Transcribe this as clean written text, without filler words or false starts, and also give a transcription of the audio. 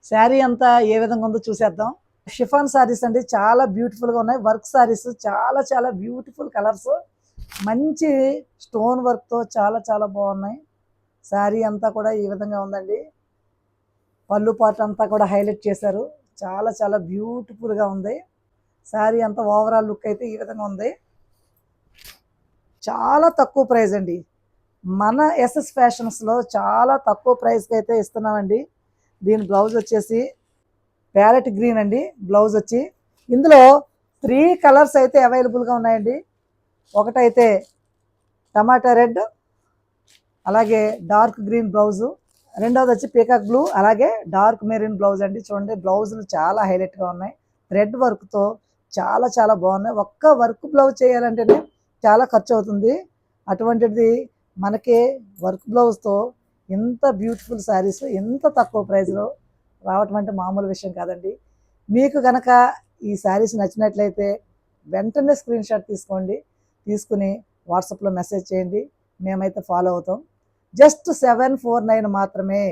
శారీ అంతా ఏ విధంగా ఉందో చూసేద్దాం. షిఫాన్ శారీస్ అండి, చాలా బ్యూటిఫుల్గా ఉన్నాయి. వర్క్ శారీస్ చాలా చాలా బ్యూటిఫుల్ కలర్స్, మంచి స్టోన్ వర్క్తో చాలా చాలా బాగున్నాయి. శారీ అంతా కూడా ఈ విధంగా ఉందండి. పళ్ళు పార్ట్ అంతా కూడా హైలైట్ చేశారు. చాలా చాలా బ్యూటిఫుల్గా ఉంది. శారీ అంతా ఓవరాల్ లుక్ అయితే ఈ విధంగా ఉంది. చాలా తక్కువ ప్రైస్ అండి. మన ఎస్ఎస్ ఫ్యాషన్స్లో చాలా తక్కువ ప్రైస్కి అయితే ఇస్తున్నామండి. దీని బ్లౌజ్ వచ్చేసి ప్యారెట్ గ్రీన్ అండి. బ్లౌజ్ వచ్చి ఇందులో 3 కలర్స్ అయితే అవైలబుల్గా ఉన్నాయండి. ఒకటైతే టమాటా రెడ్, అలాగే డార్క్ గ్రీన్ బ్లౌజు. రెండవది వచ్చి పీకాక్ బ్లూ, అలాగే డార్క్ మెరూన్ బ్లౌజ్ అండి. చూడండి, బ్లౌజులు చాలా హైలైట్గా ఉన్నాయి. థ్రెడ్ వర్క్తో చాలా చాలా బాగున్నాయి. ఒక్క వర్క్ బ్లౌజ్ చేయాలంటేనే చాలా ఖర్చు అవుతుంది. అటువంటిది మనకే వర్క్ బ్లౌజ్తో ఇంత బ్యూటిఫుల్ శారీస్ ఇంత తక్కువ ప్రైస్లో రావటం అంటే మామూలు విషయం కాదండి. మీకు కనుక ఈ శారీస్ నచ్చినట్లయితే వెంటనే స్క్రీన్ షాట్ తీసుకోండి. తీసుకుని వాట్సాప్లో మెసేజ్ చేయండి. మేమైతే ఫాలో అవుతాం. జస్ట్ 749 మాత్రమే.